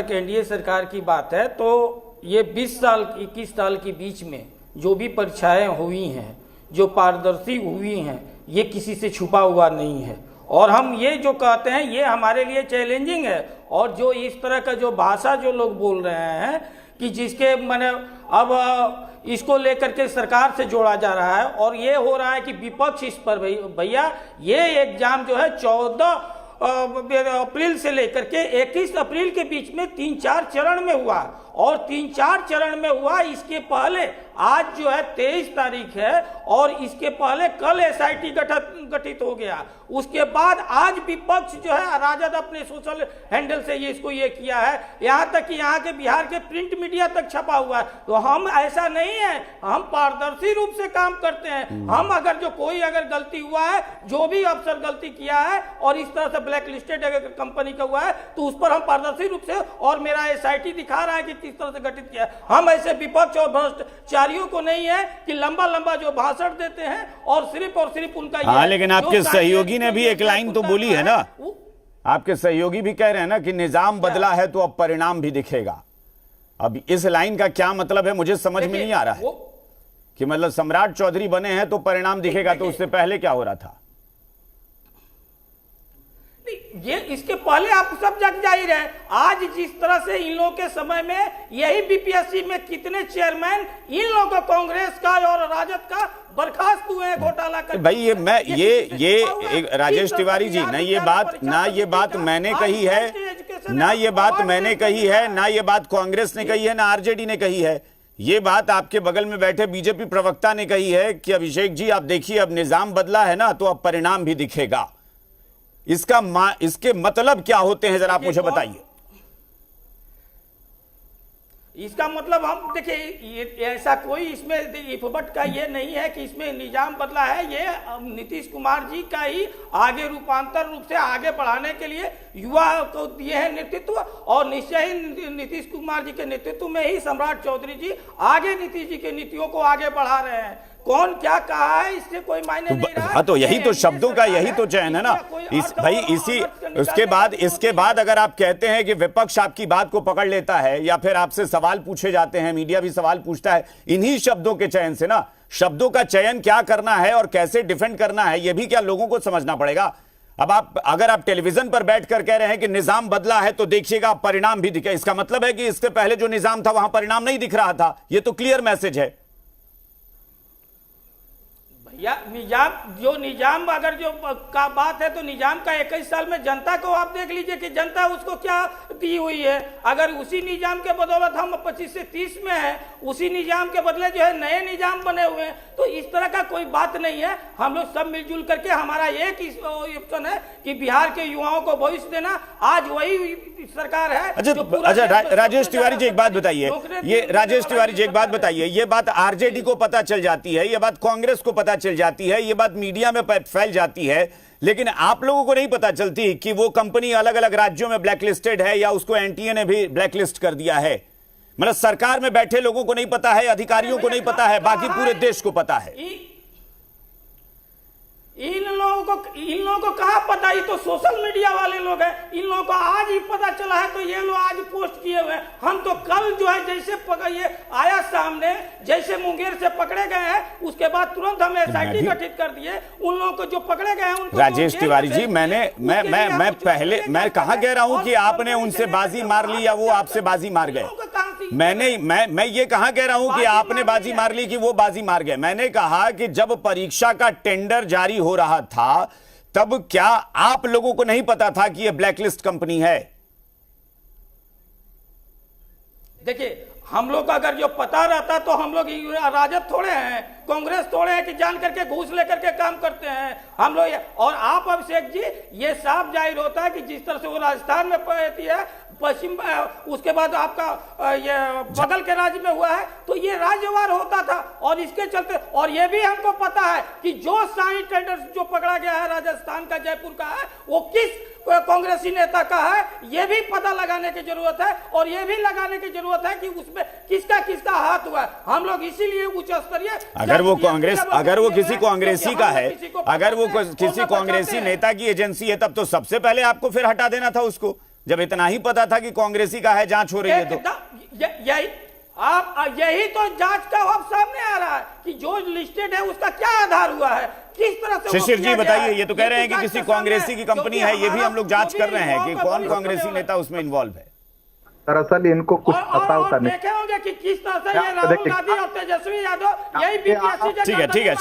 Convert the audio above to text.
NDA सरकार की बात है तो ये 20 साल 21 साल के बीच में जो भी परीक्षाएं हुई हैं, जो पारदर्शी हुई हैं, ये किसी से छुपा हुआ नहीं है। और हम ये जो कहते हैं ये हमारे लिए चैलेंजिंग है। और जो इस तरह का जो भाषा जो लोग बोल रहे हैं कि जिसके मैंने अब इसको लेकर के सरकार से जोड़ा जा रहा है और ये हो रहा है कि विपक्ष इस पर भैया ये एग्जाम जो है 14 अप्रैल से लेकर के 21 अप्रैल के बीच में 3-4 चरण में हुआ और 3-4 चरण में हुआ। इसके पहले आज जो है 23 तारीख है और इसके पहले कल एसआईटी गठित हो गया। उसके बाद आज विपक्ष जो है राजद अपने सोशल हैंडल से ये किया है, यहाँ तक कि यहाँ के बिहार के प्रिंट मीडिया तक छपा हुआ है। तो हम ऐसा नहीं है, हम पारदर्शी रूप से काम करते हैं। हम अगर जो कोई अगर गलती हुआ है, जो भी अफसर गलती किया है और इस तरह से ब्लैक लिस्टेड अगर कंपनी का हुआ है तो उस पर हम पारदर्शी रूप से, और मेरा एसआईटी दिखा रहा है कि किस तरह से गठित किया है। हम ऐसे विपक्ष और भ्रष्टाचारियों को नहीं है कि लंबा लंबा जो भाषण देते हैं और सिर्फ उनका हाँ, लेकिन आपके सहयोगी ने भी एक लाइन तो बोली है ना, आपके सहयोगी भी कह रहे हैं ना कि निजाम बदला है तो अब परिणाम भी दिखेगा। अब इस लाइन का क्या मतलब है मुझे समझ में नहीं आ रहा है कि मतलब सम्राट चौधरी बने हैं तो परिणाम दिखेगा, तो उससे पहले क्या हो रहा था? ये इसके पहले आप सब जग जाहिर है। आज जिस तरह से इन लोगों के समय में यही बीपीएससी में कितने चेयरमैन इन लोगों का कांग्रेस का और राजद का बर्खास्त हुए हैं घोटाला कर। भाई ये राजेश तिवारी जी, ना ये बात मैंने कही है, ना ये बात मैंने कही है, ना ये बात कांग्रेस ने कही है, ना आरजेडी ने कही है। ये बात आपके बगल में बैठे बीजेपी प्रवक्ता ने कही है कि अभिषेक जी आप देखिए अब निजाम बदला है ना तो अब परिणाम भी दिखेगा। इसके मतलब क्या होते हैं जरा आप मुझे बताइए। इसका मतलब हम देखिए ऐसा कोई इसमें इफबट का ये नहीं है कि इसमें निजाम बदला है। ये नीतीश कुमार जी का ही आगे रूपांतर रूप से आगे बढ़ाने के लिए युवा को दिए हैं नेतृत्व, और निश्चय ही नीतीश कुमार जी के नेतृत्व में ही सम्राट चौधरी जी आगे नीतीश जी के नीतियों को आगे बढ़ा रहे हैं। कौन क्या कहा है इससे कोई मायने नहीं रहा। तो यही तो शब्दों का यही तो चयन है ना इसके बाद अगर आप कहते हैं कि विपक्ष आपकी बात को पकड़ लेता है या फिर आपसे सवाल पूछे जाते हैं, मीडिया भी सवाल पूछता है, इन्हीं शब्दों के चयन से ना, शब्दों का चयन क्या करना है और कैसे डिफेंड करना है यह भी क्या लोगों को समझना पड़ेगा। अब अगर आप टेलीविजन पर बैठकर कह रहे हैं कि निजाम बदला है तो देखिएगा परिणाम भी दिखे, इसका मतलब है कि इससे पहले जो निजाम था वहां परिणाम नहीं दिख रहा था। यह तो क्लियर मैसेज है। या निजाम अगर जो का बात है तो निजाम का 21 साल में जनता को आप देख लीजिए कि जनता उसको क्या दी हुई है। अगर उसी निजाम के बदौलत हम 25 से 30 में हैं, उसी निजाम के बदले जो है नए निजाम बने हुए हैं, तो इस तरह का कोई बात नहीं है। हम लोग सब मिलजुल करके, हमारा एक ऑप्शन है कि बिहार के युवाओं को भविष्य देना। आज वही सरकार है। अच्छा राजेश तिवारी जी एक बात बताइए, ये राजेश तिवारी जी एक बात बताइए, ये बात आरजेडी को पता चल जाती है, ये बात कांग्रेस को पता चल जाती है, ये बात मीडिया में फैल जाती है, लेकिन आप लोगों को नहीं पता चलती कि वो कंपनी अलग अलग राज्यों में ब्लैकलिस्टेड है या उसको एनटीए ने भी ब्लैकलिस्ट कर दिया है। मतलब सरकार में बैठे लोगों को नहीं पता है, अधिकारियों को नहीं पता है, बाकी पूरे देश को पता है। इन लोगों को कहाँ पता, ये तो सोशल मीडिया वाले लोग हैं। इन लोगों को आज ही पता चला है तो ये लोग आज पोस्ट किए हुए हैं। हम तो कल जो है जैसे ये आया सामने, जैसे मुंगेर से पकड़े गए हैं उसके बाद तुरंत हम एसआईटी गठित कर दिए। उन लोगों को जो पकड़े गए हैं उनको राजेश तिवारी जी, मैं कहाँ कह रहा हूँ कि आपने उनसे बाजी मार ली या वो आपसे बाजी मार गए। मैं ये कहां कह रहा हूं कि आपने बाजी मार ली कि वो बाजी मार गए। मैंने कहा कि जब परीक्षा का टेंडर जारी हो रहा था तब क्या आप लोगों को नहीं पता था कि ये ब्लैकलिस्ट कंपनी है? देखिए हम लोग का अगर जो पता रहता तो हम लोग राजद थोड़े हैं, कांग्रेस थोड़े हैं कि जान करके घूस लेकर के काम करते हैं हम लोग। और आप अभिषेक जी ये साफ जाहिर होता है कि जिस तरह से वो राजस्थान में रहती है, पश्चिम, उसके बाद आपका ये बगल के राज्य में हुआ है, तो ये राज्यवार होता था। और इसके चलते, और ये भी हमको पता है कि जो शाही टेंडर जो पकड़ा गया है राजस्थान का, जयपुर का है, वो किस कांग्रेसी नेता का है, ये भी पता लगाने की जरूरत है। और ये भी लगाने की जरूरत है कि उसमें किसका किसका हाथ हुआ है। हम लोग इसीलिए उच्च स्तरीय, अगर वो किसी कांग्रेसी का है, अगर वो किसी कांग्रेसी नेता की एजेंसी है, तब तो सबसे पहले आपको फिर हटा देना था उसको। जब इतना ही पता था कि कांग्रेसी का है, जांच हो रही है तो यही तो जांच का अब सामने आ रहा है कि जो लिस्टेड है उसका क्या आधार हुआ है, किस तरह से वो शिशिर किया जी गया बताइए, है। ये तो कह रहे हैं कि जांच किसी का सामने कांग्रेसी की है, कंपनी है, ये भी हम लोग जांच कर रहे हैं कि कौन कांग्रेसी नेता उसमें इन्वॉल्व है। दरअसल इनको कुछ पता होता नहीं। देखे होंगे कि किस तरह से ये राहुल गांधी और तेजस्वी यादव यही बीपीएससी ठीक है